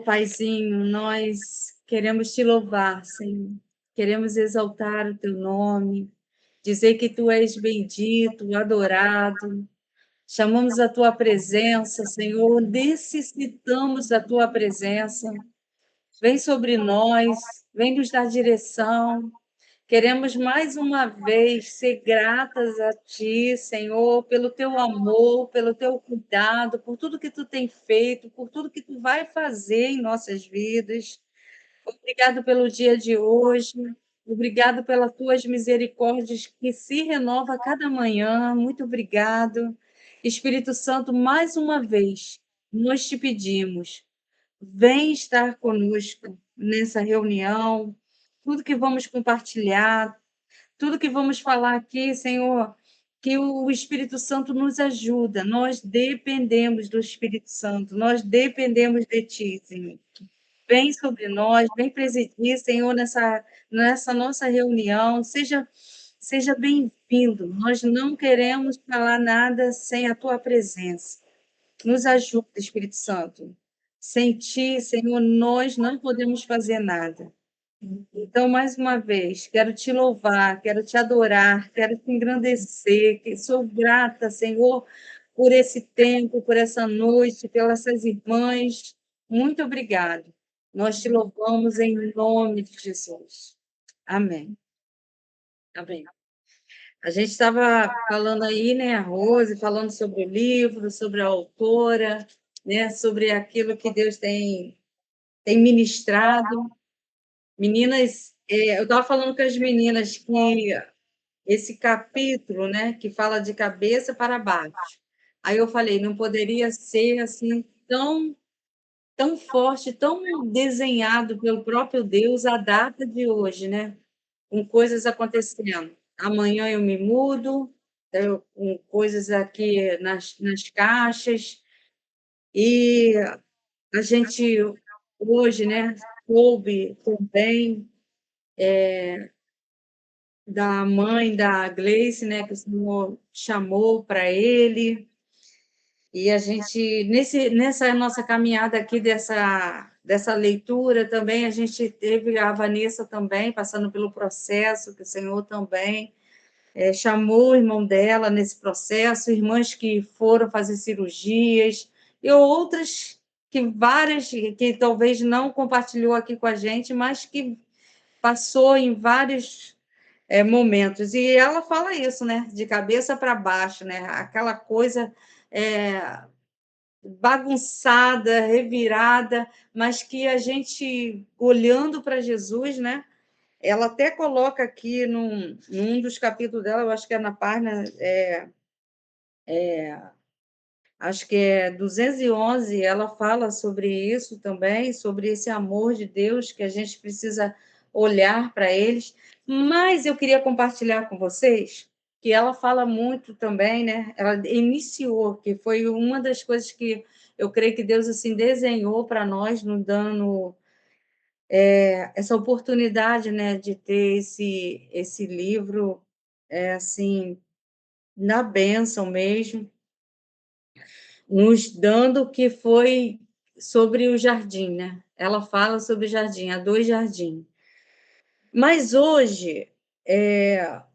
Paizinho, nós queremos te louvar, Senhor. Queremos exaltar o teu nome, dizer que tu és bendito, adorado. Chamamos a tua presença, Senhor. Necessitamos da tua presença. Vem sobre nós, vem nos dar direção. Queremos mais uma vez ser gratas a Ti, Senhor, pelo Teu amor, pelo Teu cuidado, por tudo que Tu tem feito, por tudo que Tu vai fazer em nossas vidas. Obrigado pelo dia de hoje, obrigado pelas Tuas misericórdias que se renova a cada manhã. Muito obrigado. Espírito Santo, mais uma vez, nós te pedimos, vem estar conosco nessa reunião, tudo que vamos compartilhar, tudo que vamos falar aqui, Senhor, que o Espírito Santo nos ajuda. Nós dependemos do Espírito Santo, nós dependemos de Ti, Senhor. Vem sobre nós, vem presidir, Senhor, nessa nossa reunião. Seja bem-vindo. Nós não queremos falar nada sem a Tua presença. Nos ajuda, Espírito Santo. Sem Ti, Senhor, nós não podemos fazer nada. Então, mais uma vez, quero te louvar, quero te adorar, quero te engrandecer, que sou grata, Senhor, por esse tempo, por essa noite, pelas essas irmãs. Muito obrigado. Nós te louvamos em nome de Jesus. Amém. Amém. A gente estava falando aí, né, a Rose, falando sobre o livro, sobre a autora, né, sobre aquilo que Deus tem ministrado. Meninas, eu estava falando com as meninas que esse capítulo, né, que fala de cabeça para baixo. Aí eu falei, não poderia ser assim tão forte, tão desenhado pelo próprio Deus a data de hoje, né? Com coisas acontecendo. Amanhã eu me mudo, com coisas aqui nas caixas, e a gente hoje, né, soube também da mãe da Gleice, né, que o Senhor chamou para ele, e a gente, nessa nossa caminhada aqui dessa leitura também, a gente teve a Vanessa também, passando pelo processo, que o Senhor também chamou o irmão dela nesse processo, irmãs que foram fazer cirurgias, e outras que várias, que talvez não compartilhou aqui com a gente, mas que passou em vários momentos. E ela fala isso, né? De cabeça para baixo, né? Aquela coisa é, bagunçada, revirada, mas que a gente, olhando para Jesus, né? Ela até coloca aqui num dos capítulos dela, eu acho que é na página, acho que é 211, ela fala sobre isso também, sobre esse amor de Deus que a gente precisa olhar para eles. Mas eu queria compartilhar com vocês que ela fala muito também, né? Ela iniciou, que foi uma das coisas que eu creio que Deus assim desenhou para nós, nos dando essa oportunidade, né, de ter esse livro assim na bênção mesmo, nos dando que foi sobre o jardim, né? Ela fala sobre o jardim, há dois jardins. Mas hoje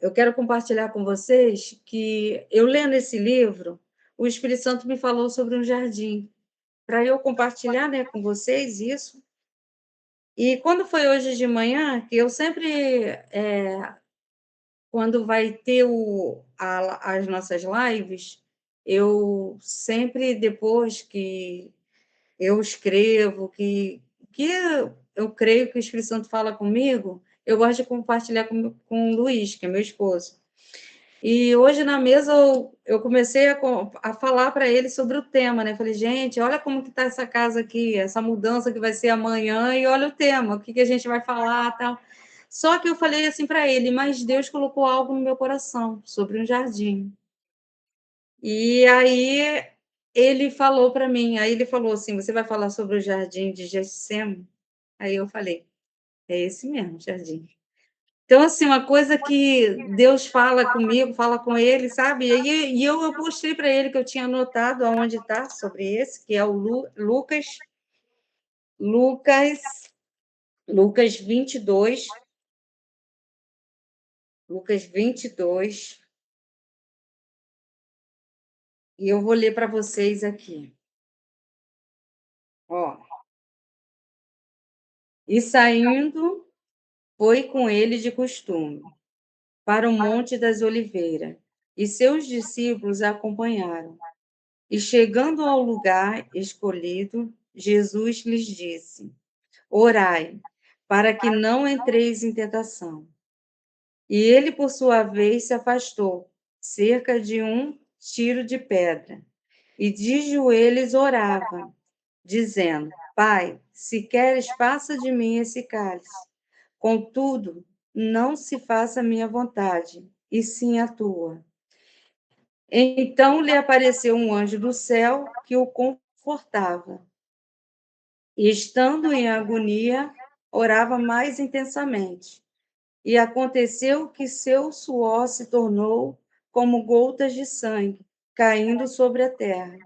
eu quero compartilhar com vocês que eu lendo esse livro, o Espírito Santo me falou sobre um jardim, para eu compartilhar, né, com vocês isso. E quando foi hoje de manhã, que eu sempre, quando vai ter as nossas lives, eu sempre, depois que eu escrevo, que eu creio que o Espírito Santo fala comigo, eu gosto de compartilhar com o Luiz, que é meu esposo. E hoje na mesa eu comecei a falar para ele sobre o tema, né? Falei, gente, olha como que está essa casa aqui, essa mudança que vai ser amanhã, e olha o tema, o que a gente vai falar, tal. Só que eu falei assim para ele, mas Deus colocou algo no meu coração sobre um jardim. E aí ele falou para mim, aí ele falou assim, você vai falar sobre o jardim de Getsêmani? Aí eu falei, é esse mesmo, jardim. Então, assim, uma coisa que Deus fala comigo, fala com ele, sabe? E eu mostrei para ele que eu tinha anotado aonde está sobre esse, que é o Lucas. Lucas, Lucas 22, Lucas 22, e eu vou ler para vocês aqui. Ó, e saindo, foi com ele de costume, para o Monte das Oliveiras, e seus discípulos acompanharam. E chegando ao lugar escolhido, Jesus lhes disse: Orai, para que não entreis em tentação. E ele, por sua vez, se afastou, cerca de um tiro de pedra, e de joelhos orava, dizendo: Pai, se queres, passa de mim esse cálice. Contudo, não se faça a minha vontade, e sim a tua. Então lhe apareceu um anjo do céu que o confortava. E estando em agonia, orava mais intensamente. E aconteceu que seu suor se tornou como gotas de sangue caindo sobre a terra.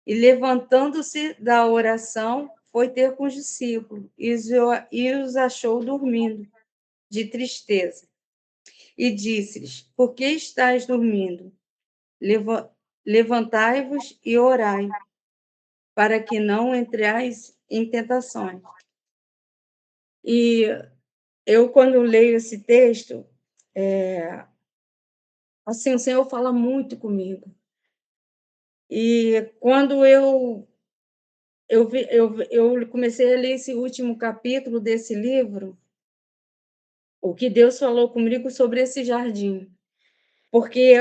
E levantando-se da oração, foi ter com os discípulos e os achou dormindo, de tristeza. E disse-lhes: Por que estáis dormindo? Levantai-vos e orai, para que não entrais em tentações. E eu, quando leio esse texto, assim, o Senhor fala muito comigo. E quando eu comecei a ler esse último capítulo desse livro, o que Deus falou comigo sobre esse jardim, porque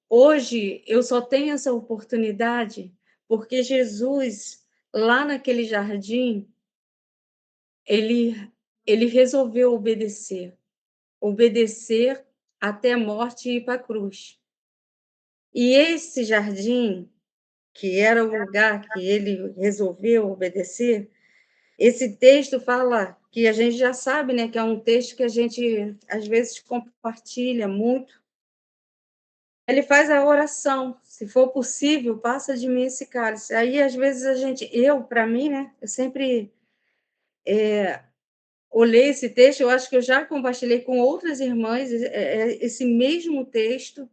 hoje eu só tenho essa oportunidade porque Jesus, lá naquele jardim, ele ele resolveu obedecer até a morte e ir para a cruz. E esse jardim, que era o lugar que ele resolveu obedecer, esse texto fala que a gente já sabe, né, que é um texto que a gente às vezes compartilha muito. Ele faz a oração: "Se for possível, passa de mim esse cálice". Aí às vezes para mim, né, eu sempre olhei esse texto, eu acho que eu já compartilhei com outras irmãs, esse mesmo texto,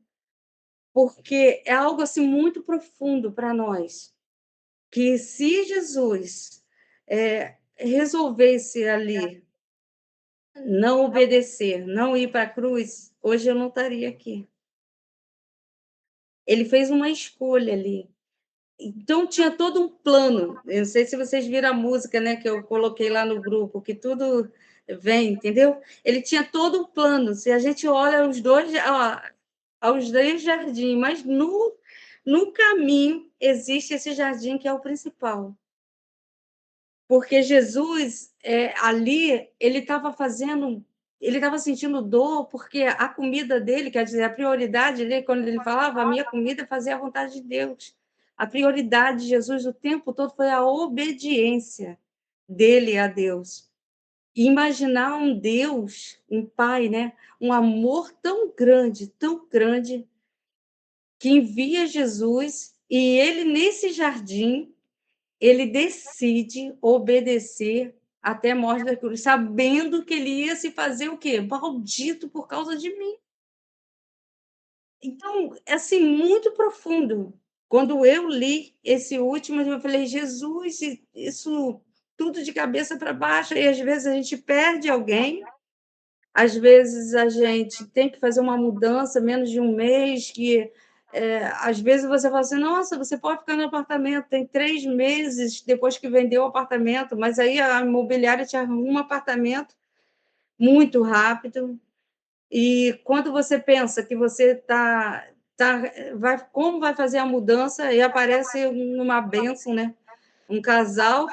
porque é algo, assim, muito profundo para nós, que se Jesus, resolvesse ali não obedecer, não ir para a cruz, hoje eu não estaria aqui. Ele fez uma escolha ali. Então tinha todo um plano, eu não sei se vocês viram a música, né, que eu coloquei lá no grupo, que tudo vem, entendeu? Ele tinha todo um plano, se a gente olha os 2 aos 2 jardins, mas no caminho existe esse jardim que é o principal. Porque Jesus, ali, ele estava sentindo dor, porque a comida dele, quer dizer, a prioridade dele, quando ele falava: "A minha comida é fazer a vontade de Deus". A prioridade de Jesus o tempo todo foi a obediência dele a Deus. E imaginar um Deus, um pai, né, um amor tão grande, que envia Jesus, e ele nesse jardim ele decide obedecer até a morte da cruz, sabendo que ele ia se fazer o quê? Maldito por causa de mim. Então, é assim, muito profundo. Quando eu li esse último, eu falei: "Jesus, isso tudo de cabeça para baixo", e às vezes a gente perde alguém, às vezes a gente tem que fazer uma mudança menos de um mês, que, às vezes você fala assim: "Nossa, você pode ficar no apartamento, tem 3 meses depois que vendeu o apartamento", mas aí a imobiliária te arruma um apartamento muito rápido, e quando você pensa que você vai como vai fazer a mudança, e aparece uma bênção, né, um casal.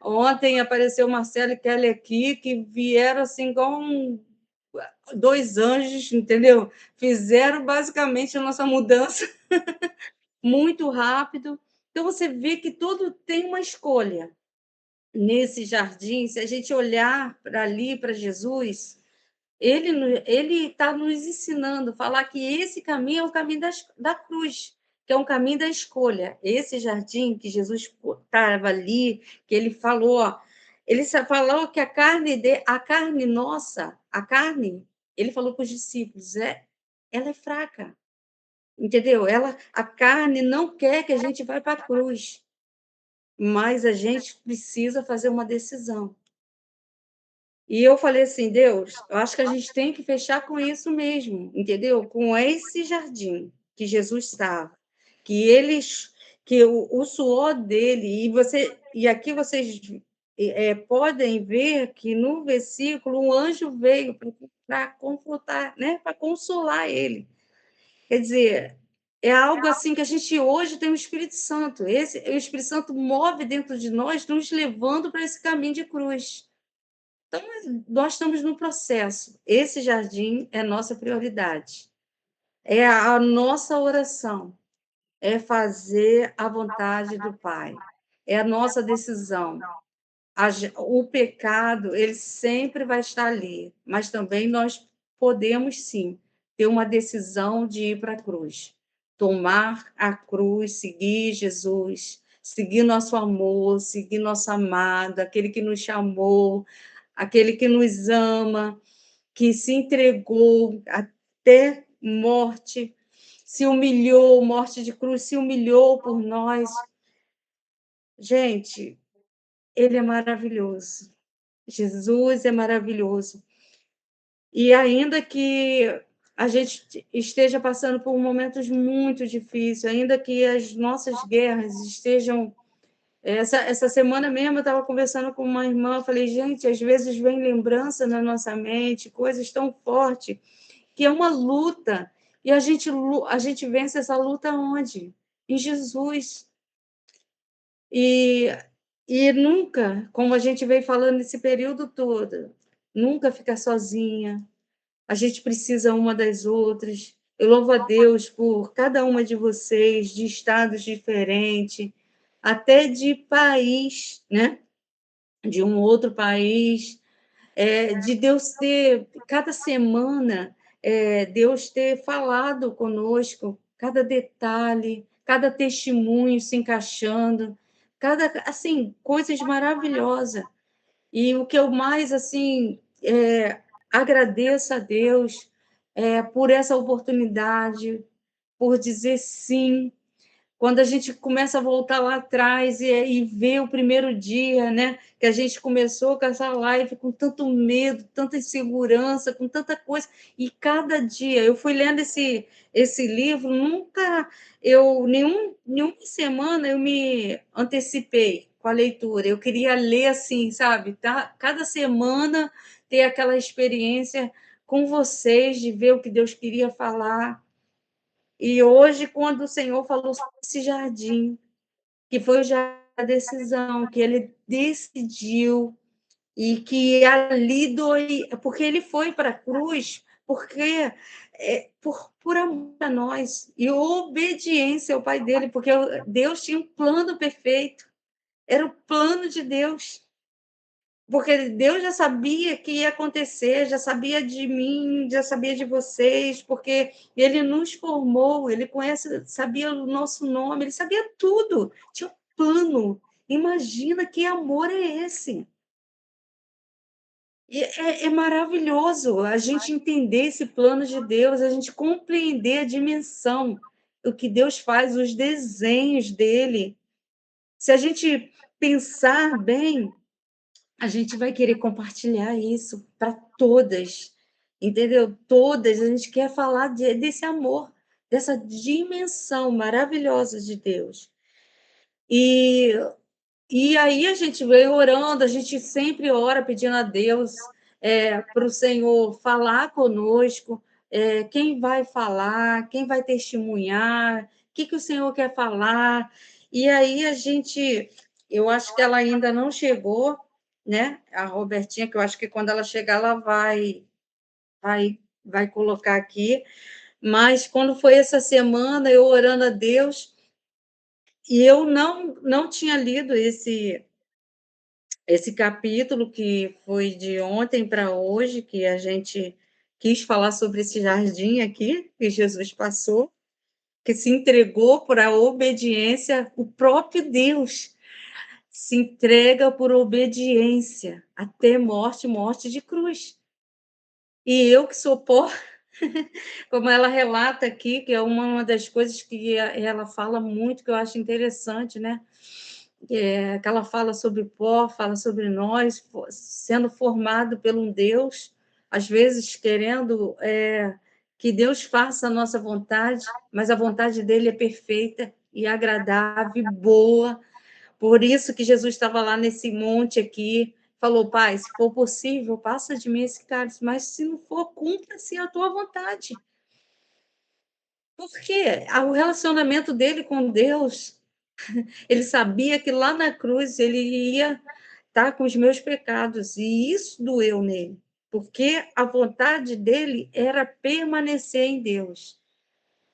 Ontem apareceu Marcelo e Kelly aqui, que vieram assim igual 2 anjos, entendeu? Fizeram basicamente a nossa mudança muito rápido. Então você vê que tudo tem uma escolha. Nesse jardim, se a gente olhar para ali, para Jesus, ele está nos ensinando, falar que esse caminho é o caminho da cruz. que é um caminho da escolha. Esse jardim que Jesus estava ali, que ele falou, ó, ele falou que a carne nossa, a carne, ele falou para os discípulos, ela é fraca, entendeu? A carne não quer que a gente vá para a cruz, mas a gente precisa fazer uma decisão. E eu falei assim: "Deus, eu acho que a gente tem que fechar com isso mesmo, entendeu? Com esse jardim que Jesus estava, que eles que o suor dele", e aqui vocês, podem ver que no versículo um anjo veio para confortar, né, para consolar ele. Quer dizer, é algo assim que a gente hoje tem o Espírito Santo, o Espírito Santo move dentro de nós, nos levando para esse caminho de cruz. Então, nós estamos no processo. Esse jardim é nossa prioridade. É a nossa oração, é fazer a vontade do Pai. É a nossa decisão. O pecado, ele sempre vai estar ali, mas também nós podemos sim ter uma decisão de ir para a cruz. Tomar a cruz, seguir Jesus, seguir nosso amor, seguir nosso amado, aquele que nos chamou, aquele que nos ama, que se entregou até morte, se humilhou, morte de cruz, se humilhou por nós. Gente, ele é maravilhoso. Jesus é maravilhoso. E ainda que a gente esteja passando por momentos muito difíceis, ainda que as nossas guerras estejam. Essa semana mesmo eu estava conversando com uma irmã, eu falei, gente, às vezes vem lembrança na nossa mente, coisas tão fortes, que é uma luta, e a gente vence essa luta onde? Em Jesus. E, e nunca, como a gente veio falando esse período todo, nunca ficar sozinha, a gente precisa uma das outras. Eu louvo a Deus por cada uma de vocês, de estados diferentes, até de país, né? De um outro país, de Deus ter, cada semana, Deus ter falado conosco, cada detalhe, cada testemunho se encaixando, assim, coisas maravilhosas. E o que eu mais, assim, agradeço a Deus, por essa oportunidade, por dizer sim, quando a gente começa a voltar lá atrás e ver o primeiro dia, né, que a gente começou com essa live com tanto medo, tanta insegurança, com tanta coisa, e cada dia eu fui lendo esse livro, nunca nenhuma semana eu me antecipei com a leitura, eu queria ler assim, sabe, tá? Cada semana ter aquela experiência com vocês, de ver o que Deus queria falar. E hoje, quando o Senhor falou sobre esse jardim, que foi o jardim da decisão, que ele decidiu, e que ali doi, porque ele foi para a cruz, porque por amor a nós, e obediência ao Pai dele, porque Deus tinha um plano perfeito, era o plano de Deus. Porque Deus já sabia que ia acontecer, já sabia de mim, já sabia de vocês, porque ele nos formou, ele conhece, sabia o nosso nome, ele sabia tudo, tinha um plano. Imagina que amor é esse. E é maravilhoso a gente entender esse plano de Deus, a gente compreender a dimensão, o que Deus faz, os desenhos dele. Se a gente pensar bem, a gente vai querer compartilhar isso para todas, entendeu? Todas, a gente quer falar desse amor, dessa dimensão maravilhosa de Deus. E, e aí a gente veio orando, a gente sempre ora pedindo a Deus para o Senhor falar conosco, quem vai falar, quem vai testemunhar, o que o Senhor quer falar. E aí eu acho que ela ainda não chegou, né? A Robertinha, que eu acho que quando ela chegar, ela vai colocar aqui. Mas quando foi essa semana, eu orando a Deus, e eu não tinha lido esse capítulo que foi de ontem para hoje, que a gente quis falar sobre esse jardim aqui, que Jesus passou. que se entregou por a obediência, o próprio Deus se entrega por obediência até morte, morte de cruz. E eu que sou pó, como ela relata aqui, que é uma das coisas que ela fala muito, que eu acho interessante, né? Que ela fala sobre pó, fala sobre nós, sendo formado por um Deus, às vezes querendo que Deus faça a nossa vontade, mas a vontade dele é perfeita e agradável e boa. Por isso que Jesus estava lá nesse monte aqui, falou: Pai, se for possível, passa de mim esse cálice, mas se não for, cumpra-se a tua vontade. Porque o relacionamento dele com Deus, ele sabia que lá na cruz ele ia estar com os meus pecados, e isso doeu nele, porque a vontade dele era permanecer em Deus.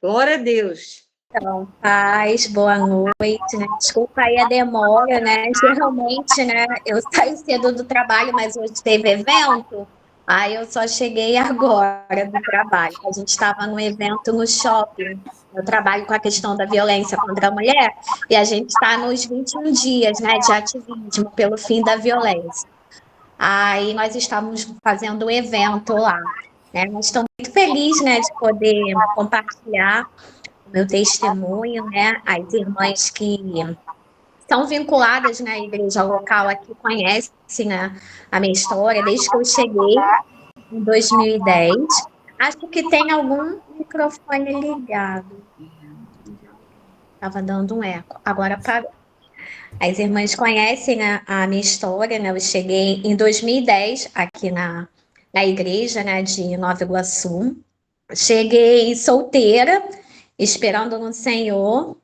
Glória a Deus. Então, paz, boa noite, né? Desculpa aí a demora, né? Geralmente, né, eu saio cedo do trabalho, mas hoje teve evento, aí eu só cheguei agora do trabalho. A gente estava num evento no shopping. Eu trabalho com a questão da violência contra a mulher e a gente está nos 21 dias, né, de ativismo pelo fim da violência. Aí nós estávamos fazendo um evento lá, né? Nós estamos muito felizes, né, de poder compartilhar o meu testemunho, né? As irmãs que são vinculadas na igreja local aqui conhecem, né, a minha história desde que eu cheguei em 2010. Acho que tem algum microfone ligado. Estava dando um eco. Agora parou. As irmãs conhecem a minha história, né? Eu cheguei em 2010 aqui na igreja, né, de Nova Iguaçu. Cheguei solteira, esperando no Senhor.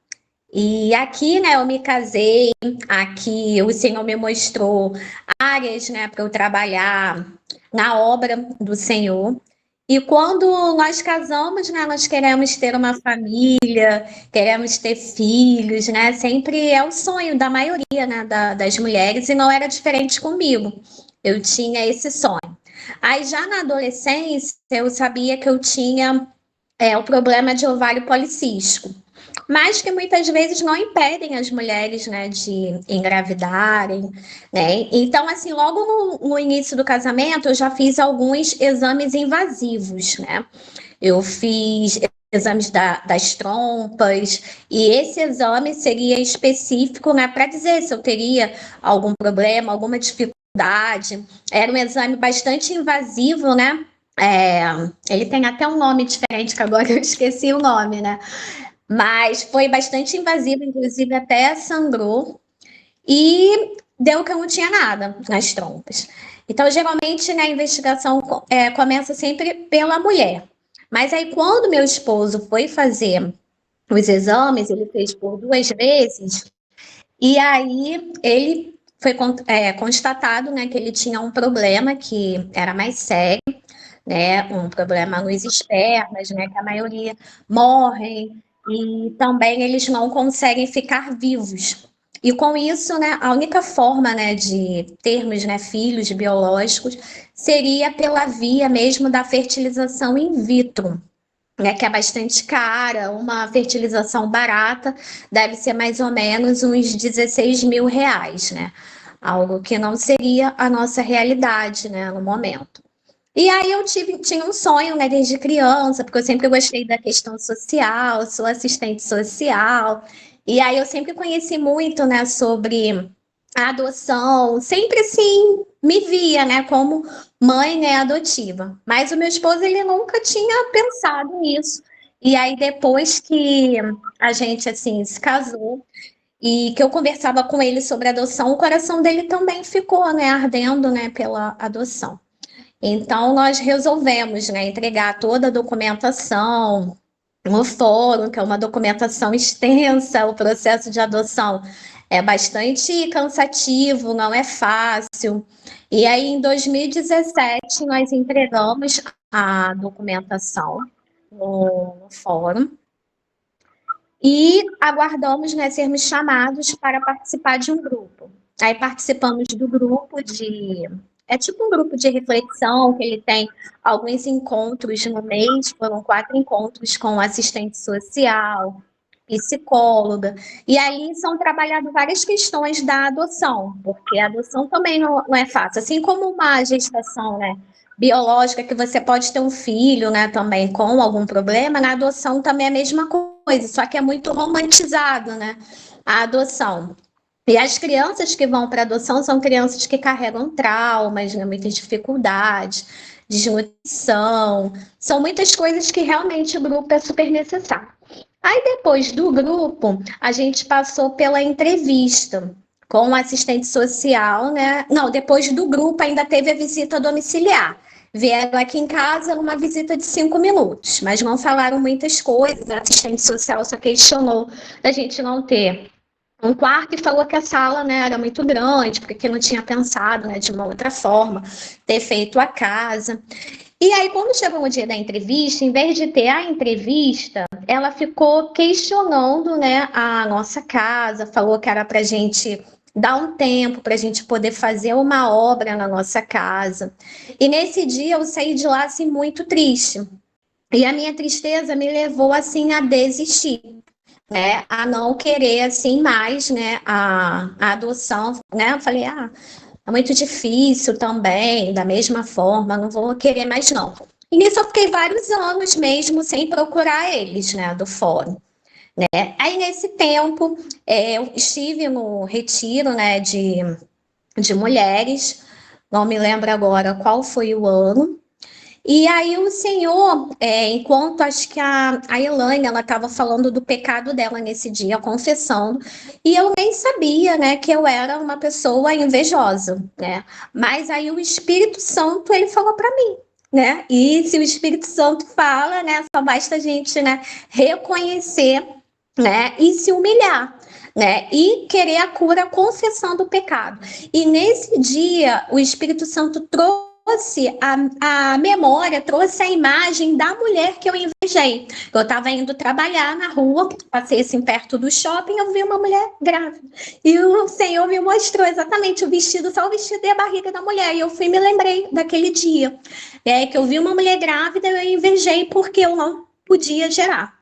E aqui, né, eu me casei, aqui o Senhor me mostrou áreas, né, para eu trabalhar na obra do Senhor. E quando nós casamos, né, nós queremos ter uma família, queremos ter filhos, né, sempre é o sonho da maioria, né, das mulheres, e não era diferente comigo. Eu tinha esse sonho. Aí já na adolescência, eu sabia que eu tinha o problema de ovário policístico, mas que muitas vezes não impedem as mulheres, né, de engravidarem, né? Então, assim, logo no início do casamento, eu já fiz alguns exames invasivos, né? Eu fiz exames das trompas, e esse exame seria específico, né, para dizer se eu teria algum problema, alguma dificuldade. Era um exame bastante invasivo, né? Ele tem até um nome diferente, que agora eu esqueci o nome, né? Mas foi bastante invasivo, inclusive até sangrou, e deu que eu não tinha nada nas trompas. Então, geralmente, né, a investigação começa sempre pela mulher. Mas aí, quando meu esposo foi fazer os exames, ele fez por 2 vezes, e aí ele foi constatado, né, que ele tinha um problema que era mais sério, né, um problema nos espermas, né, que a maioria morrem, e também eles não conseguem ficar vivos. E com isso, né, a única forma, né, de termos, né, filhos biológicos seria pela via mesmo da fertilização in vitro, né, que é bastante cara. Uma fertilização barata deve ser mais ou menos uns 16 mil reais, né? Algo que não seria a nossa realidade, né, no momento. E aí eu tinha um sonho, né, desde criança, porque eu sempre gostei da questão social, sou assistente social, e aí eu sempre conheci muito, né, sobre a adoção, sempre assim me via, né, como mãe, né, adotiva. Mas o meu esposo, ele nunca tinha pensado nisso. E aí depois que a gente assim se casou e que eu conversava com ele sobre adoção, o coração dele também ficou, né, ardendo, né, pela adoção. Então, nós resolvemos, né, entregar toda a documentação no fórum, que é uma documentação extensa. O processo de adoção é bastante cansativo, não é fácil. E aí, em 2017, nós entregamos a documentação no fórum e aguardamos, né, sermos chamados para participar de um grupo. Aí participamos do grupo de É tipo um grupo de reflexão que ele tem alguns encontros no mês, foram 4 encontros com assistente social, psicóloga, e aí são trabalhadas várias questões da adoção, porque a adoção também não é fácil, assim como uma gestação, né, biológica, que você pode ter um filho, né, também com algum problema, na adoção também é a mesma coisa, só que é muito romantizado, né, a adoção. E as crianças que vão para adoção são crianças que carregam traumas, né, muitas dificuldades, desnutrição, são muitas coisas que realmente o grupo é super necessário. Aí depois do grupo, a gente passou pela entrevista com o assistente social, né? Não, depois do grupo ainda teve a visita domiciliar. Vieram aqui em casa numa visita de 5 minutos, mas não falaram muitas coisas. A assistente social só questionou da gente não ter um quarto e falou que a sala, né, era muito grande, porque não tinha pensado, né, de uma outra forma, ter feito a casa. E aí, quando chegou o dia da entrevista, em vez de ter a entrevista, ela ficou questionando, né, a nossa casa, falou que era para a gente dar um tempo para a gente poder fazer uma obra na nossa casa. E nesse dia eu saí de lá assim muito triste. E a minha tristeza me levou assim a desistir, né, a não querer assim mais, né, a adoção, né? Eu falei, é muito difícil também, da mesma forma, não vou querer mais não. E nisso eu fiquei vários anos mesmo sem procurar eles, né, do fórum. Aí nesse tempo eu estive no retiro, né, de mulheres, não me lembro agora qual foi o ano. E aí o Senhor, enquanto acho que a Elaine, ela estava falando do pecado dela nesse dia, confessando, e eu nem sabia, né, que eu era uma pessoa invejosa, né? Mas aí o Espírito Santo, ele falou para mim, né? E se o Espírito Santo fala, né, só basta a gente, né, reconhecer, né, e se humilhar, né, e querer a cura confessando o pecado. E nesse dia, o Espírito Santo trouxe a memória, trouxe a imagem da mulher que eu invejei. Eu estava indo trabalhar na rua, passei assim perto do shopping, eu vi uma mulher grávida. E o Senhor me mostrou exatamente o vestido, só o vestido e a barriga da mulher. E eu fui me lembrei daquele dia, que eu vi uma mulher grávida, eu invejei porque eu não podia gerar.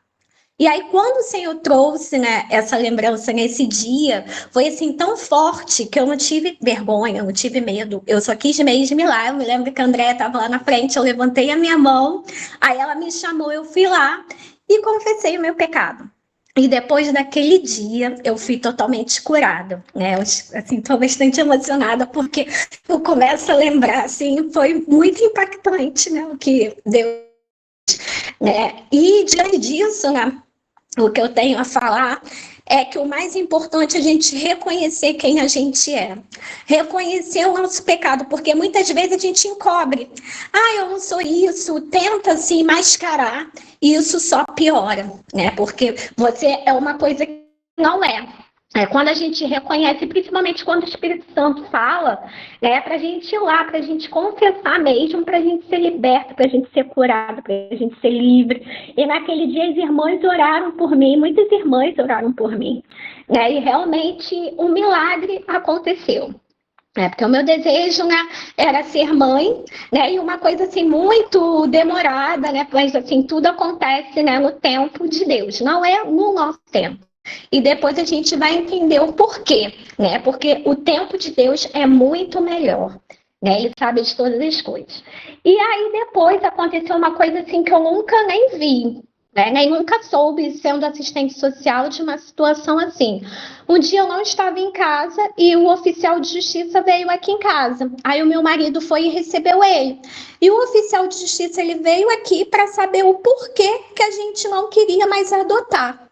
E aí, quando o Senhor trouxe, né, essa lembrança nesse dia, foi assim tão forte que eu não tive vergonha, eu não tive medo. Eu só quis mesmo ir lá. Eu me lembro que a Andréia estava lá na frente, eu levantei a minha mão, aí ela me chamou, eu fui lá e confessei o meu pecado. E depois daquele dia, eu fui totalmente curada, né? Eu, assim, estou bastante emocionada porque eu começo a lembrar, assim, foi muito impactante, né, o que Deus, né? E diante disso, né, o que eu tenho a falar é que o mais importante é a gente reconhecer quem a gente é. Reconhecer o nosso pecado, porque muitas vezes a gente encobre. Eu não sou isso, tenta se mascarar, e isso só piora, né? Porque você é uma coisa que não é. Quando a gente reconhece, principalmente quando o Espírito Santo fala, para a gente ir lá, para a gente confessar mesmo, para a gente ser liberto, para a gente ser curado, para a gente ser livre. E naquele dia as irmãs oraram por mim, muitas irmãs oraram por mim, né? E realmente um milagre aconteceu. Porque o meu desejo, né, era ser mãe, né, e uma coisa assim muito demorada, né, mas assim tudo acontece, né, no tempo de Deus, não é no nosso tempo. E depois a gente vai entender o porquê, né? Porque o tempo de Deus é muito melhor, né? Ele sabe de todas as coisas. E aí depois aconteceu uma coisa assim que eu nunca nem vi, né? Nem nunca soube, sendo assistente social, de uma situação assim. Um dia eu não estava em casa e o oficial de justiça veio aqui em casa. Aí o meu marido foi e recebeu ele. E o oficial de justiça, ele veio aqui para saber o porquê que a gente não queria mais adotar.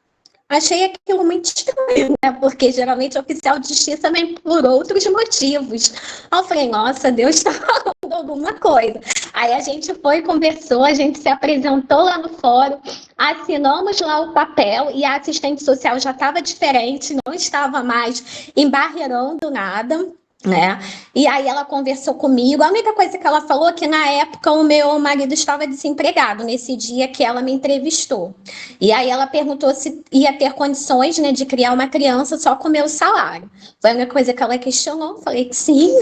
Achei aquilo muito estranho, né? Porque geralmente o oficial de justiça vem por outros motivos. Aí eu falei, nossa, Deus está falando alguma coisa. Aí a gente foi, conversou, a gente se apresentou lá no fórum, assinamos lá o papel e a assistente social já estava diferente, não estava mais embarreirando nada. né? E aí ela conversou comigo. A única coisa que ela falou é que na época o meu marido estava desempregado, nesse dia que ela me entrevistou. E aí ela perguntou se ia ter condições, né, de criar uma criança só com o meu salário. Foi a única coisa que ela questionou. Falei que sim,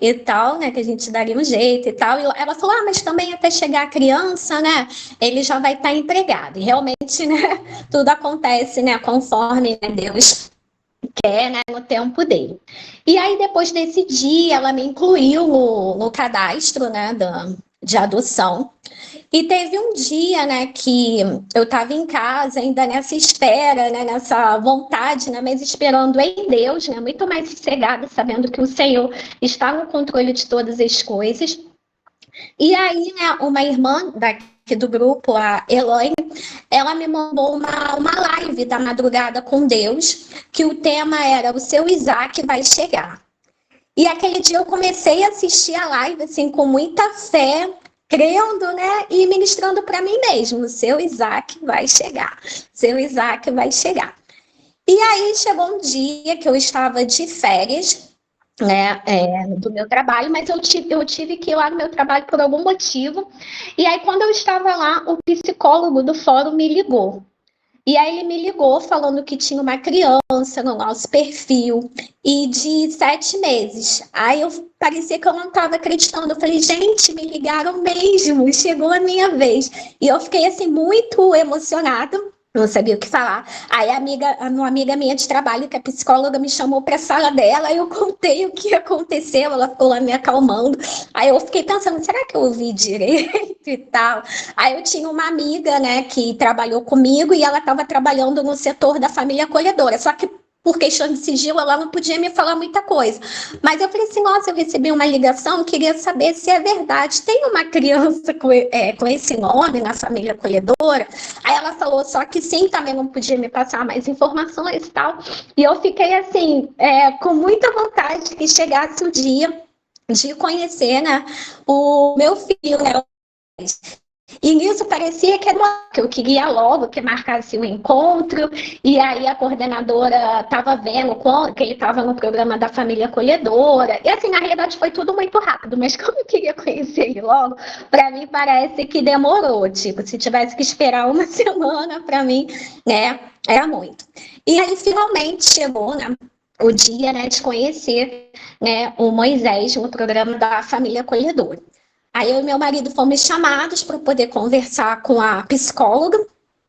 e tal, né, que a gente daria um jeito e tal. E ela falou, mas também até chegar a criança, né, ele já vai estar empregado. E realmente, né, tudo acontece, né, conforme, né, Deus quer, né, no tempo dele. E aí, depois desse dia, ela me incluiu no cadastro, né, de adoção. E teve um dia, né, que eu estava em casa, ainda nessa espera, né, nessa vontade, né, mas esperando em Deus, né, muito mais sossegada, sabendo que o Senhor está no controle de todas as coisas. E aí, né, uma irmã daqui do grupo, a Elaine, ela me mandou uma live da madrugada com Deus, que o tema era o seu Isaac vai chegar. E aquele dia eu comecei a assistir a live assim com muita fé, crendo, né, e ministrando para mim mesmo, o seu Isaac vai chegar. Seu Isaac vai chegar. E aí chegou um dia que eu estava de férias, né, do meu trabalho, mas eu tive que ir lá no meu trabalho por algum motivo. E aí, quando eu estava lá, o psicólogo do fórum me ligou. E aí ele me ligou falando que tinha uma criança no nosso perfil e de 7 meses. Aí eu parecia que eu não estava acreditando. Eu falei, gente, me ligaram mesmo, chegou a minha vez. E eu fiquei assim muito emocionada. Não sabia o que falar. Aí uma amiga minha de trabalho, que é psicóloga, me chamou para a sala dela, aí eu contei o que aconteceu, ela ficou lá me acalmando. Aí eu fiquei pensando, será que eu ouvi direito e tal? Aí eu tinha uma amiga, né, que trabalhou comigo e ela estava trabalhando no setor da família acolhedora, só que por questão de sigilo, ela não podia me falar muita coisa. Mas eu falei assim, nossa, eu recebi uma ligação, queria saber se é verdade. Tem uma criança com esse nome na família acolhedora? Aí ela falou só que sim, também não podia me passar mais informações e tal. E eu fiquei assim, com muita vontade que chegasse o dia de conhecer, né, o meu filho, né? E nisso parecia que eu queria logo que marcasse um encontro, e aí a coordenadora estava vendo que ele estava no programa da família acolhedora. E assim, na realidade foi tudo muito rápido, mas como eu queria conhecer ele logo, para mim parece que demorou. Tipo, se tivesse que esperar uma semana, para mim, né, era muito. E aí finalmente chegou, né? O dia, né, de conhecer, né, o Moisés no programa da família acolhedora. Aí eu e meu marido fomos chamados para poder conversar com a psicóloga,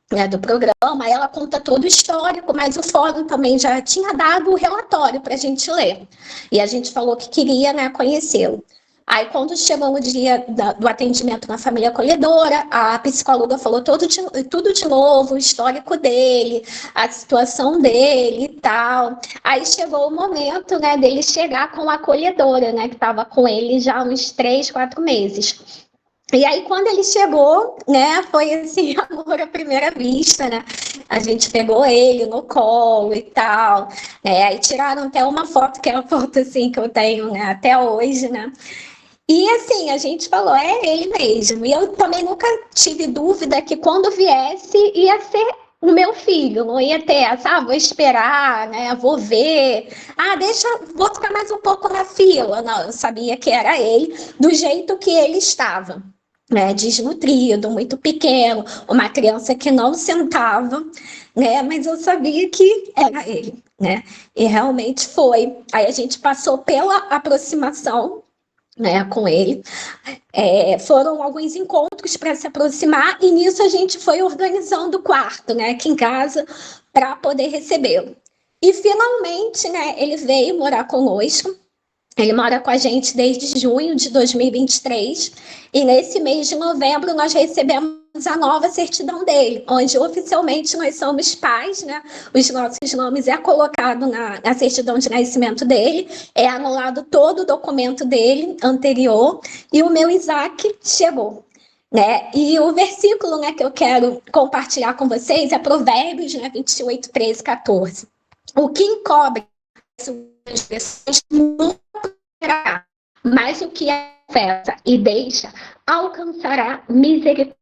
né, do programa. Aí ela conta todo o histórico, mas o fórum também já tinha dado o relatório para a gente ler. E a gente falou que queria, né, conhecê-lo. Aí, quando chegou o dia do atendimento na família acolhedora, a psicóloga falou tudo de novo, o histórico dele, a situação dele e tal. Aí chegou o momento, né, dele chegar com a acolhedora, né, que estava com ele já há uns 3, 4 meses. E aí, quando ele chegou, né, foi assim, amor à primeira vista, né? A gente pegou ele no colo e tal, né? Aí tiraram até uma foto, que é uma foto, assim, que eu tenho, né, até hoje, né? E assim, a gente falou, é ele mesmo. E eu também nunca tive dúvida que quando viesse ia ser o meu filho, não ia ter essa, vou esperar, né? Vou ver. Vou ficar mais um pouco na fila. Não, eu sabia que era ele, do jeito que ele estava. Né, desnutrido, muito pequeno, uma criança que não sentava, né, mas eu sabia que era ele, né, e realmente foi. Aí a gente passou pela aproximação, né, com ele. Foram alguns encontros para se aproximar e nisso a gente foi organizando o quarto, né, aqui em casa, para poder recebê-lo. E finalmente, né, ele veio morar conosco. Ele mora com a gente desde junho de 2023 e nesse mês de novembro nós recebemos a nova certidão dele, onde oficialmente nós somos pais, né? Os nossos nomes é colocado na certidão de nascimento dele, é anulado todo o documento dele anterior e o meu Isaac chegou. Né? E o versículo, né, que eu quero compartilhar com vocês é Provérbios, né, 28, 13, 14. O que encobre as pessoas mas o que afeta e deixa alcançará misericórdia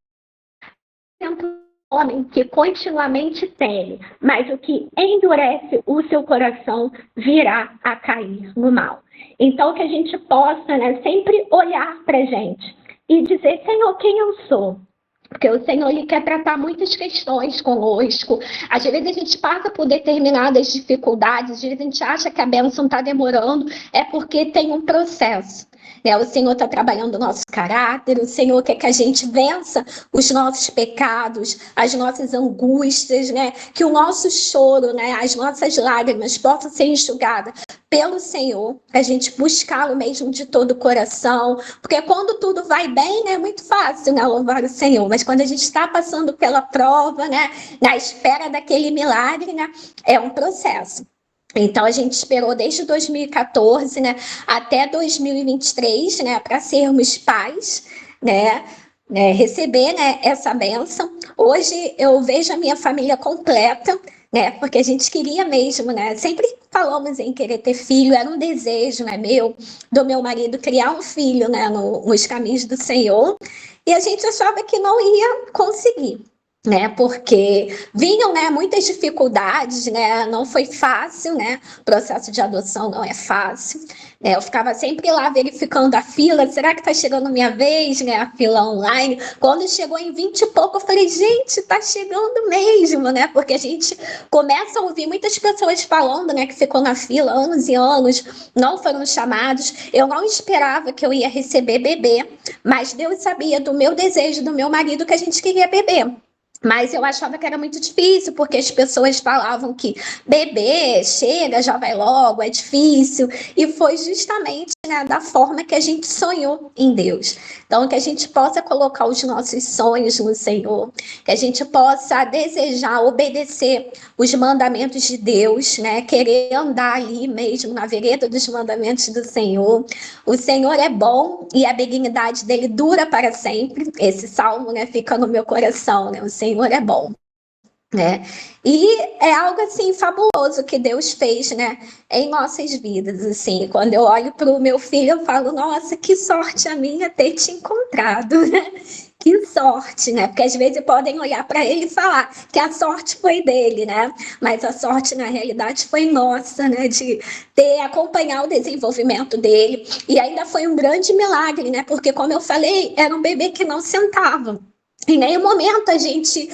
homem que continuamente teme, mas o que endurece o seu coração virá a cair no mal. Então, que a gente possa, né, sempre olhar para a gente e dizer, Senhor, quem eu sou? Porque o Senhor ele quer tratar muitas questões conosco. Às vezes a gente passa por determinadas dificuldades, às vezes a gente acha que a bênção está demorando, é porque tem um processo. Né? O Senhor está trabalhando o nosso caráter, o Senhor quer que a gente vença os nossos pecados, as nossas angústias, né? Que o nosso choro, né? As nossas lágrimas possam ser enxugadas pelo Senhor, a gente buscá-lo mesmo de todo o coração, porque quando tudo vai bem, né, é muito fácil, né, louvar o Senhor, mas quando a gente está passando pela prova, né, na espera daquele milagre, né, é um processo. Então, a gente esperou desde 2014, né, até 2023, né, para sermos pais, né, receber, né, essa bênção. Hoje, eu vejo a minha família completa, né, porque a gente queria mesmo, né, sempre falamos em querer ter filho, era um desejo, né, do meu marido, criar um filho, né, nos caminhos do Senhor, e a gente achava que não ia conseguir, né, porque vinham, né, muitas dificuldades, né, não foi fácil, né, o processo de adoção não é fácil, né, eu ficava sempre lá verificando a fila, será que tá chegando minha vez, né, a fila online, quando chegou em 20 e pouco, eu falei, gente, tá chegando mesmo, né, porque a gente começa a ouvir muitas pessoas falando, né, que ficou na fila anos e anos, não foram chamados, eu não esperava que eu ia receber bebê, mas Deus sabia do meu desejo, do meu marido, que a gente queria bebê. Mas eu achava que era muito difícil, porque as pessoas falavam que bebê, chega, já vai logo, é difícil. E foi justamente, né, da forma que a gente sonhou em Deus. Então, que a gente possa colocar os nossos sonhos no Senhor, que a gente possa desejar obedecer os mandamentos de Deus, né, querer andar ali mesmo na vereda dos mandamentos do Senhor. O Senhor é bom e a benignidade dele dura para sempre. Esse salmo, né, fica no meu coração, né? O Senhor é bom, né? E é algo assim fabuloso que Deus fez, né, em nossas vidas, assim. Quando eu olho para o meu filho, eu falo, nossa, que sorte a minha ter te encontrado, né? Que sorte, né? Porque às vezes podem olhar para ele e falar que a sorte foi dele, né? Mas a sorte na realidade foi nossa, né? De ter acompanhar o desenvolvimento dele. E ainda foi um grande milagre, né? Porque como eu falei, era um bebê que não sentava. Em nenhum momento a gente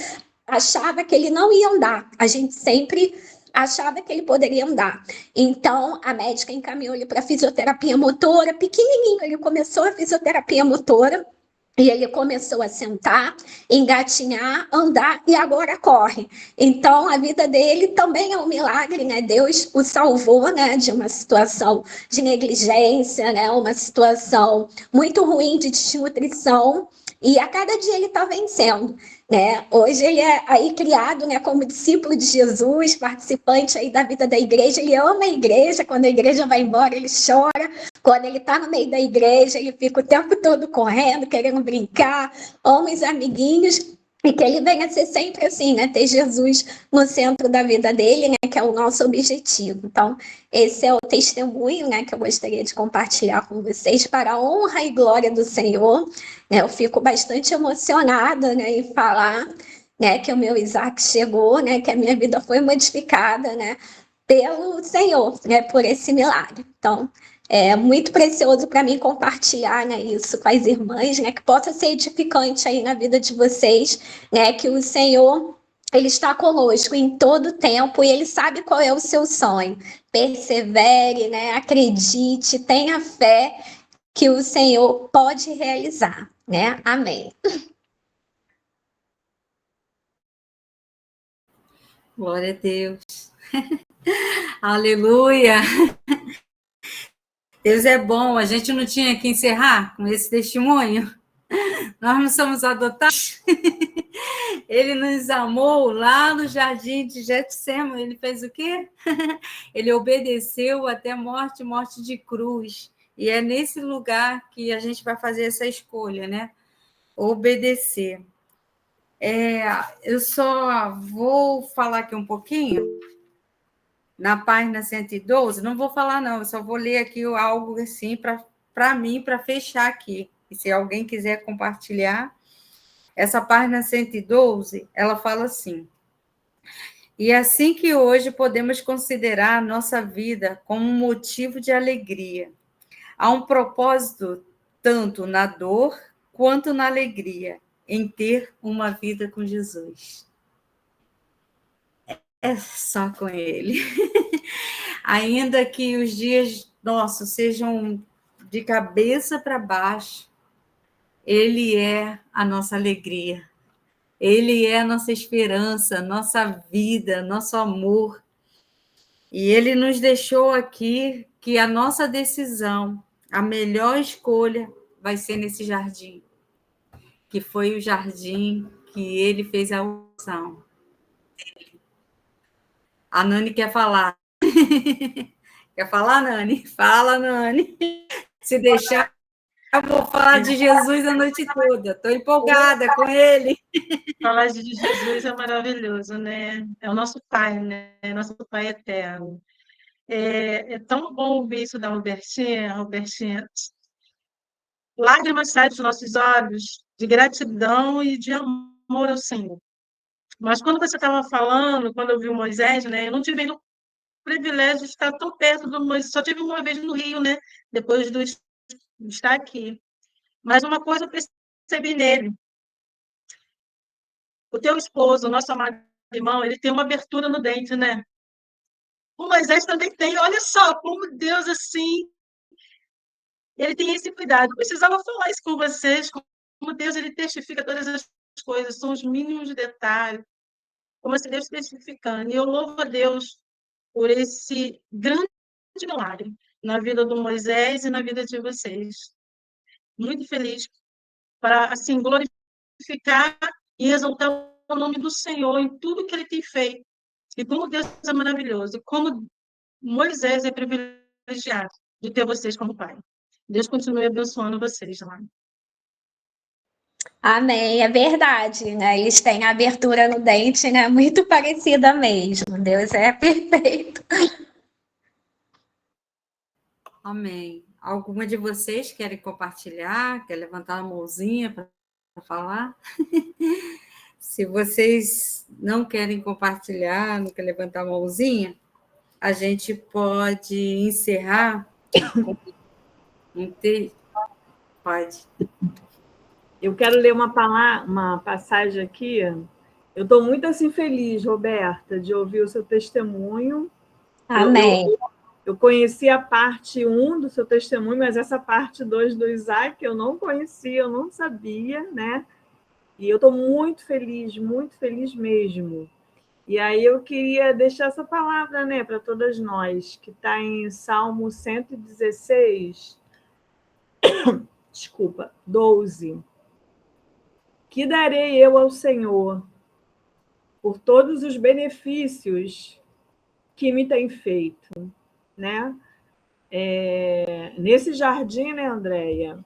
achava que ele não ia andar. A gente sempre achava que ele poderia andar. Então, a médica encaminhou ele para fisioterapia motora, pequenininho, ele começou a fisioterapia motora, e ele começou a sentar, engatinhar, andar e agora corre. Então, a vida dele também é um milagre, né? Deus o salvou, né, de uma situação de negligência, né? Uma situação muito ruim de desnutrição. E a cada dia ele está vencendo, né? Hoje ele é aí criado, né, como discípulo de Jesus, participante aí da vida da igreja. Ele ama a igreja. Quando a igreja vai embora, ele chora. Quando ele está no meio da igreja, ele fica o tempo todo correndo, querendo brincar, ama os amiguinhos. E que ele venha a ser sempre assim, né? Ter Jesus no centro da vida dele, né? Que é o nosso objetivo. Então, esse é o testemunho, né? Que eu gostaria de compartilhar com vocês para a honra e glória do Senhor. Né? Eu fico bastante emocionada, né? Em falar, né? Que o meu Isaac chegou, né? Que a minha vida foi modificada, né? Pelo Senhor, né? Por esse milagre. Então, é muito precioso para mim compartilhar, né, isso com as irmãs, né, que possa ser edificante aí na vida de vocês, né, que o Senhor, ele está conosco em todo tempo e ele sabe qual é o seu sonho. Persevere, né, acredite, tenha fé que o Senhor pode realizar, né? Amém. Glória a Deus. Aleluia. Deus é bom. A gente não tinha que encerrar com esse testemunho. Nós não somos adotados. Ele nos amou lá no jardim de Getsêmani. Ele fez o quê? Ele obedeceu até morte, morte de cruz. E é nesse lugar que a gente vai fazer essa escolha, né? Obedecer. Eu só vou falar aqui um pouquinho na página 112. Não vou falar, não. Eu só vou ler aqui algo assim para mim, para fechar aqui. E se alguém quiser compartilhar. essa página 112, ela fala assim: e assim que hoje podemos considerar a nossa vida como um motivo de alegria. Há um propósito tanto na dor quanto na alegria, em ter uma vida com Jesus. É só com Ele. Ainda que os dias nossos sejam de cabeça para baixo, Ele é a nossa alegria. Ele é a nossa esperança, nossa vida, nosso amor. E Ele nos deixou aqui que a nossa decisão, a melhor escolha, vai ser nesse jardim, que foi o jardim que Ele fez a opção. A Nani quer falar. Quer falar, Nani? Fala, Nani. Se deixar, eu vou falar de Jesus a noite toda. Estou empolgada com Ele. Falar de Jesus é maravilhoso, né? É o nosso Pai, né? Nosso Pai eterno. É tão bom ouvir isso da Robertinha. Robertinha, lágrimas saem dos nossos olhos de gratidão e de amor ao Senhor. Mas quando você estava falando, quando eu vi o Moisés, né? Eu não tive o privilégio de estar tão perto do Moisés, só tive uma vez no Rio, né? Depois de estar aqui. Mas uma coisa eu percebi nele: o teu esposo, o nosso amado irmão, ele tem uma abertura no dente, né? O Moisés também tem. Olha só como Deus, assim, ele tem esse cuidado. Eu precisava falar isso com vocês, como Deus, ele testifica todas as coisas, são os mínimos detalhes, como se Deus testificando. E eu louvo a Deus por esse grande milagre na vida do Moisés e na vida de vocês. Muito feliz para, assim, glorificar e exaltar o nome do Senhor em tudo que ele tem feito. E como Deus é maravilhoso, e como Moisés é privilegiado de ter vocês como pai. Deus continue abençoando vocês lá. Amém, é verdade, né? Eles têm a abertura no dente, né? Muito parecida mesmo. Deus é perfeito. Amém. Alguma de vocês querem compartilhar? Quer levantar a mãozinha para falar? Se vocês não querem compartilhar, não querem levantar a mãozinha, a gente pode encerrar. Pode. Eu quero ler uma passagem aqui. Eu estou muito assim feliz, Roberta, de ouvir o seu testemunho. Amém. Eu conheci a parte 1 do seu testemunho, mas essa parte 2 do Isaac eu não conhecia, eu não sabia, né? E eu estou muito feliz mesmo. E aí eu queria deixar essa palavra, né, para todas nós, que está em Salmo 116, 12. Que darei eu ao Senhor por todos os benefícios que me tem feito, né? Nesse jardim, né, Andréia,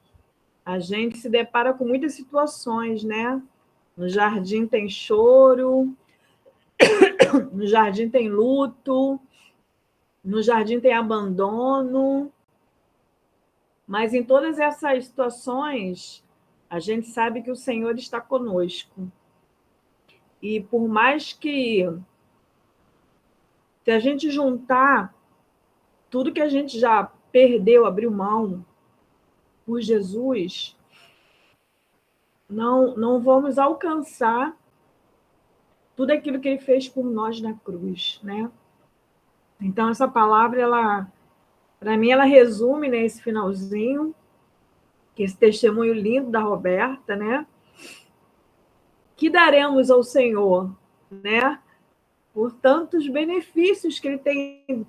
a gente se depara com muitas situações, né? No jardim tem choro, no jardim tem luto, no jardim tem abandono, mas em todas essas situações, a gente sabe que o Senhor está conosco. E por mais que, se a gente juntar tudo que a gente já perdeu, abriu mão por Jesus, não vamos alcançar tudo aquilo que ele fez por nós na cruz, né? Então, essa palavra, para mim, ela resume, né, esse finalzinho, que esse testemunho lindo da Roberta, né? Que daremos ao Senhor, né? Por tantos benefícios que ele tem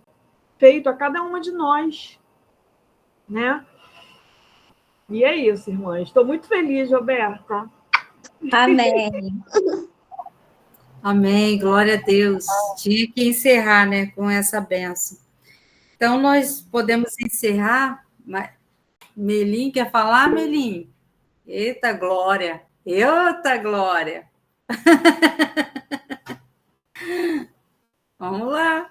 feito a cada uma de nós, né? E é isso, irmãs. Estou muito feliz, Roberta. Amém. Amém, glória a Deus. Tinha que encerrar, né, com essa benção. Então, nós podemos encerrar. Melim, quer falar, Melim? Eita, glória! Eita, glória! Vamos lá.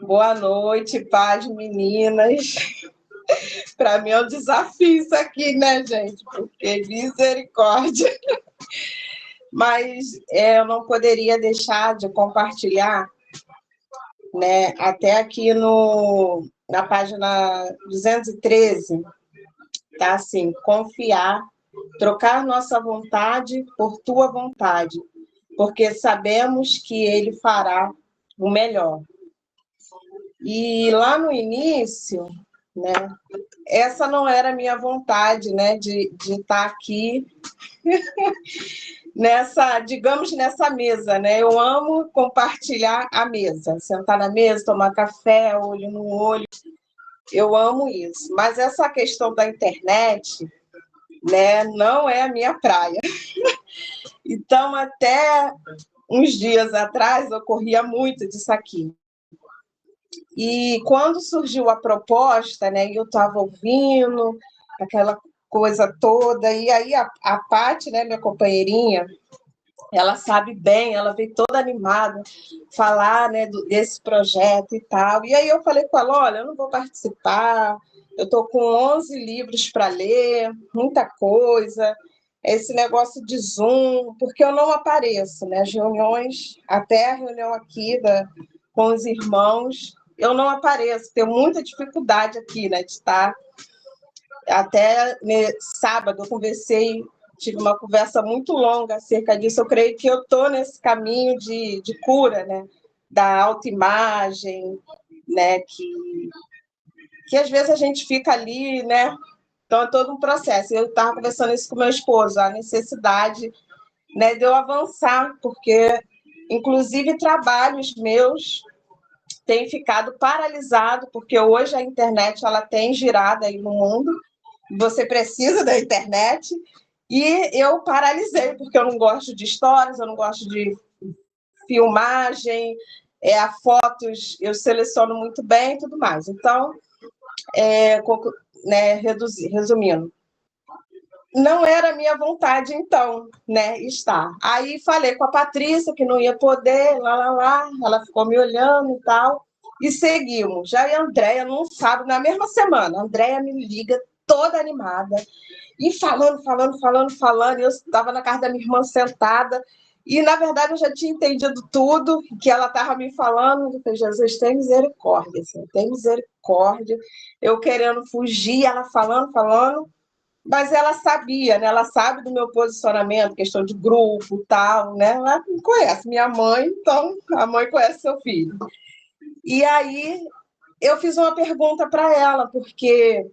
Boa noite, paz, meninas. Para mim é um desafio isso aqui, né, gente? Porque misericórdia. Mas eu não poderia deixar de compartilhar, né, até aqui na página 213, tá assim: confiar, trocar nossa vontade por tua vontade, porque sabemos que ele fará o melhor. E lá no início, né, essa não era a minha vontade, né, de estar aqui digamos, nessa mesa, né? Eu amo compartilhar a mesa, sentar na mesa, tomar café, olho no olho, eu amo isso. Mas essa questão da internet, né, não é a minha praia. Então, até uns dias atrás, ocorria muito disso aqui. E quando surgiu a proposta, né, eu estava ouvindo aquela coisa toda, e aí a Paty, né, minha companheirinha, ela sabe bem, ela veio toda animada falar, né, desse projeto e tal. E aí eu falei com ela: olha, eu não vou participar, eu estou com 11 livros para ler, muita coisa, esse negócio de Zoom, porque eu não apareço, né? As reuniões, até a reunião aqui com os irmãos, eu não apareço, tenho muita dificuldade aqui, né, de estar. Até sábado eu conversei, tive uma conversa muito longa acerca disso. Eu creio que eu estou nesse caminho de cura, né, da autoimagem, né, que às vezes a gente fica ali, né? Então é todo um processo. Eu estava conversando isso com meu esposo, a necessidade, né, de eu avançar, porque inclusive trabalhos meus têm ficado paralisados, porque hoje a internet ela tem girado aí no mundo, você precisa da internet, e eu paralisei, porque eu não gosto de histórias, eu não gosto de filmagem, fotos eu seleciono muito bem e tudo mais. Então, né, resumindo, não era a minha vontade, então, né, estar. Aí falei com a Patrícia que não ia poder, ela ficou me olhando e tal, e seguimos. Já a Andréia, num sábado, na mesma semana, a Andréia me liga toda animada, e falando, e eu estava na casa da minha irmã sentada, e, na verdade, eu já tinha entendido tudo que ela estava me falando. Eu falei: Jesus, tem misericórdia, Senhor, tem misericórdia. Eu querendo fugir, ela falando, mas ela sabia, né? Ela sabe do meu posicionamento, questão de grupo, tal, né? Ela me conhece, minha mãe, então a mãe conhece seu filho. E aí eu fiz uma pergunta para ela, porque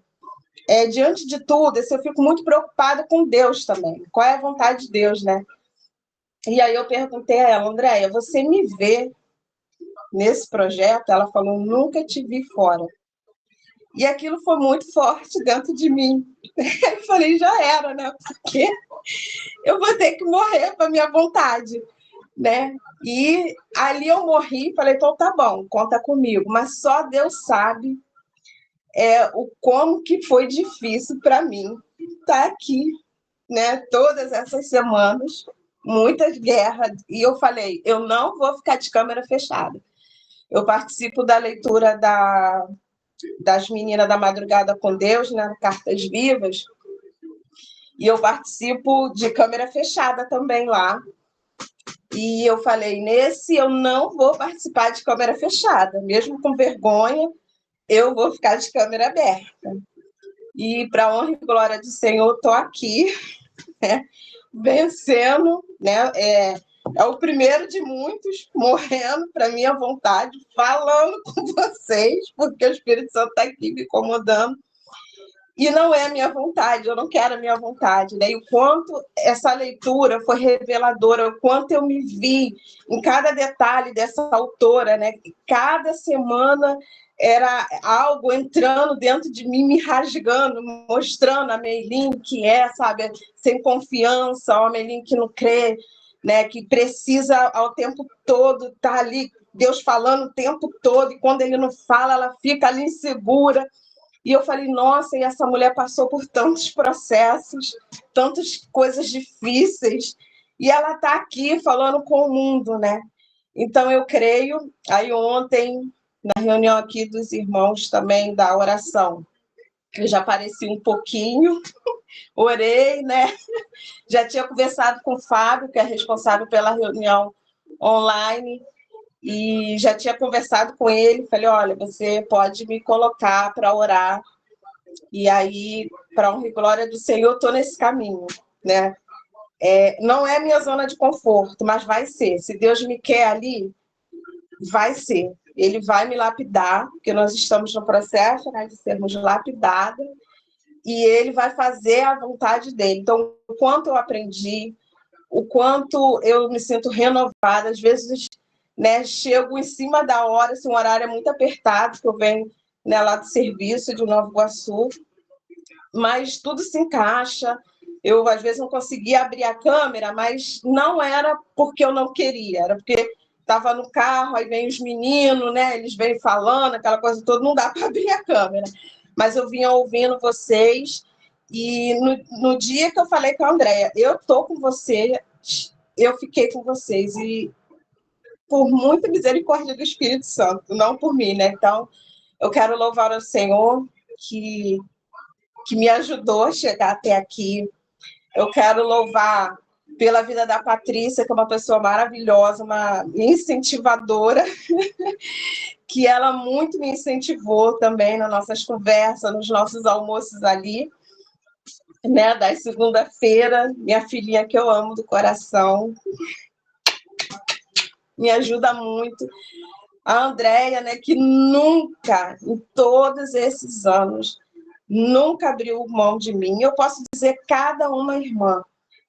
diante de tudo, eu fico muito preocupada com Deus também. Qual é a vontade de Deus, né? E aí eu perguntei a ela: Andréia, você me vê nesse projeto? Ela falou: nunca te vi fora. E aquilo foi muito forte dentro de mim. Eu falei: já era, né? Porque eu vou ter que morrer para minha vontade, né? E ali eu morri, falei: então tá bom, conta comigo. Mas só Deus sabe o como que foi difícil para mim estar aqui, né? Todas essas semanas, muitas guerras. E eu falei: eu não vou ficar de câmera fechada. Eu participo da leitura das meninas da Madrugada com Deus, né? Cartas Vivas. E eu participo de câmera fechada também lá. E eu falei: nesse eu não vou participar de câmera fechada, mesmo com vergonha, eu vou ficar de câmera aberta. E, para honra e glória do Senhor, estou aqui, né, vencendo, né? É o primeiro de muitos, morrendo para minha vontade, falando com vocês, porque o Espírito Santo está aqui me incomodando. E não é a minha vontade, eu não quero a minha vontade, né? E o quanto essa leitura foi reveladora, o quanto eu me vi em cada detalhe dessa autora, né? Cada semana era algo entrando dentro de mim, me rasgando, mostrando a Meilin que sabe, sem confiança, a Meilin que não crê, né? Que precisa ao tempo todo estar ali, Deus falando o tempo todo, e quando ele não fala, ela fica ali insegura. E eu falei: nossa, e essa mulher passou por tantos processos, tantas coisas difíceis, e ela está aqui falando com o mundo, né? Então, eu creio. Aí ontem, na reunião aqui dos irmãos também da oração, eu já apareci um pouquinho, orei, né? Já tinha conversado com o Fábio, que é responsável pela reunião online, e já tinha conversado com ele. Falei: olha, você pode me colocar para orar. E aí, para honra e glória do Senhor, estou nesse caminho, né? Não é minha zona de conforto, mas vai ser. Se Deus me quer ali, vai ser. Ele vai me lapidar, porque nós estamos no processo, né, de sermos lapidados, e ele vai fazer a vontade dele. Então, o quanto eu aprendi, o quanto eu me sinto renovada, às vezes, né, chego em cima da hora, se um horário é muito apertado, que eu venho, né, lá do serviço de Nova Iguaçu, mas tudo se encaixa. Eu, às vezes, não conseguia abrir a câmera, mas não era porque eu não queria, era porque estava no carro, aí vem os meninos, né? Eles vêm falando, aquela coisa toda, não dá para abrir a câmera. Mas eu vinha ouvindo vocês, e no dia que eu falei com a Andréia, eu estou com você, eu fiquei com vocês, e por muita misericórdia do Espírito Santo, não por mim, né? Então, eu quero louvar ao Senhor, que me ajudou a chegar até aqui. Eu quero louvar pela vida da Patrícia, que é uma pessoa maravilhosa, uma incentivadora, que ela muito me incentivou também nas nossas conversas, nos nossos almoços ali, né, da segunda-feira. Minha filhinha, que eu amo do coração, me ajuda muito. A Andréia, né, que nunca, em todos esses anos, nunca abriu mão de mim. Eu posso dizer cada uma irmã,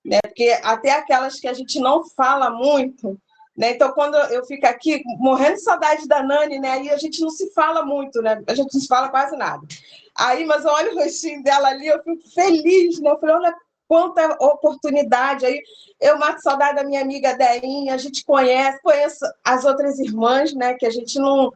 né? Porque até aquelas que a gente não fala muito, né? Então, quando eu fico aqui morrendo de saudade da Nani, né? Aí a gente não se fala muito, né? A gente não se fala quase nada. Aí, mas eu olho o rostinho dela ali, eu fico feliz, né? Eu falei: olha quanta oportunidade. Aí eu mato saudade da minha amiga Deinha, a gente conheço as outras irmãs, né? Que a gente não...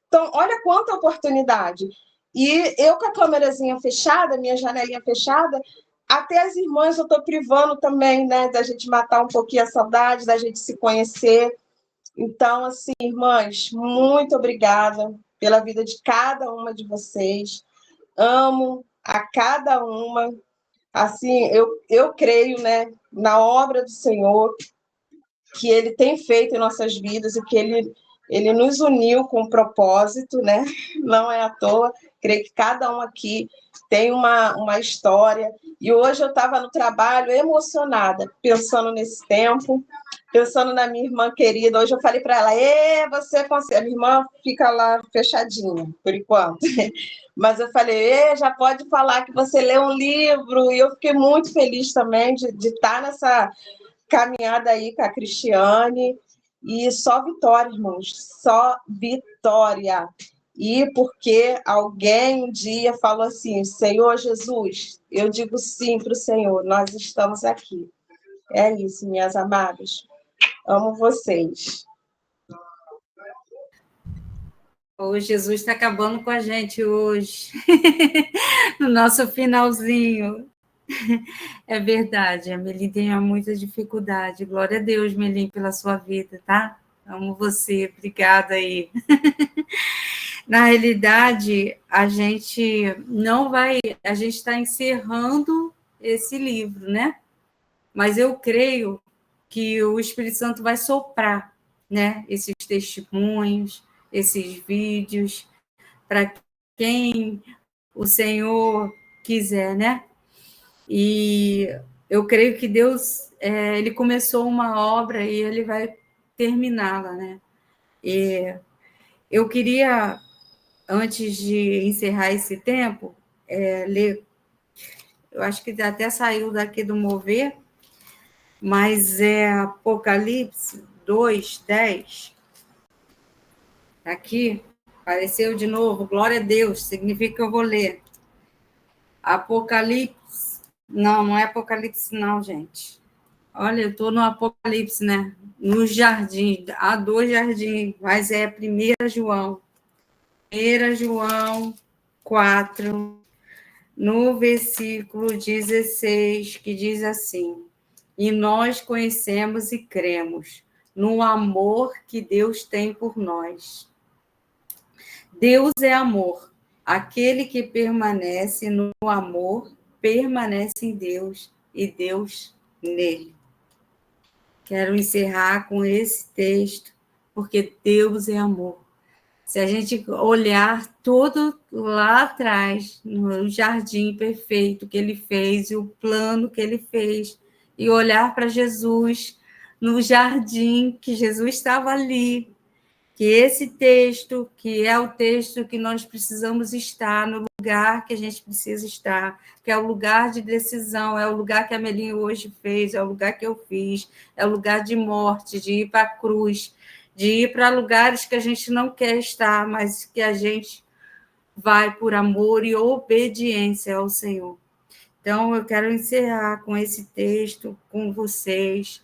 Então, olha quanta oportunidade. E eu com a câmerazinha fechada, minha janelinha fechada, até as irmãs eu estou privando também, né, da gente matar um pouquinho a saudade, da gente se conhecer. Então, assim, irmãs, muito obrigada pela vida de cada uma de vocês. Amo a cada uma. Assim, eu creio, né, na obra do Senhor, que Ele tem feito em nossas vidas, e que Ele nos uniu com um propósito, né? Não é à toa. Creio que cada um aqui tem uma história. E hoje eu estava no trabalho emocionada, pensando nesse tempo, pensando na minha irmã querida. Hoje eu falei para ela: você consegue. A minha irmã fica lá fechadinha, por enquanto. Mas eu falei: já pode falar que você leu um livro. E eu fiquei muito feliz também de estar nessa caminhada aí com a Cristiane, e só vitória, irmãos, só vitória. E porque alguém um dia falou assim: Senhor Jesus, eu digo sim para o Senhor, nós estamos aqui. É isso, minhas amadas. Amo vocês. O Jesus está acabando com a gente hoje, no nosso finalzinho. É verdade, a Melim tem muita dificuldade. Glória a Deus, Melim, pela sua vida, tá? Amo você, obrigada aí. Na realidade, a gente está encerrando esse livro, né? Mas eu creio que o Espírito Santo vai soprar, né? Esses testemunhos, esses vídeos, para quem o Senhor quiser, né? E eu creio que Deus, ele começou uma obra e ele vai terminá-la, né? E eu queria, antes de encerrar esse tempo, ler, eu acho que até saiu daqui do Mover, mas é Apocalipse 2:10, aqui, apareceu de novo, glória a Deus, significa que eu vou ler. Apocalipse, não é Apocalipse não, gente. Olha, eu estou no Apocalipse, né? No jardim, há 2 jardins, mas é 1 João. 1 João 4, no versículo 16, que diz assim: e nós conhecemos e cremos no amor que Deus tem por nós. Deus é amor, Aquele que permanece no amor, permanece em Deus e Deus nele. Quero encerrar com esse texto, porque Deus é amor. Se a gente olhar todo lá atrás, no jardim perfeito que ele fez, e o plano que ele fez, e olhar para Jesus no jardim, que Jesus estava ali, que esse texto, que é o texto que nós precisamos estar, no lugar que a gente precisa estar, que é o lugar de decisão, é o lugar que a Melinha hoje fez, é o lugar que eu fiz, é o lugar de morte, de ir para a cruz, de ir para lugares que a gente não quer estar, mas que a gente vai por amor e obediência ao Senhor. Então, eu quero encerrar com esse texto, com vocês,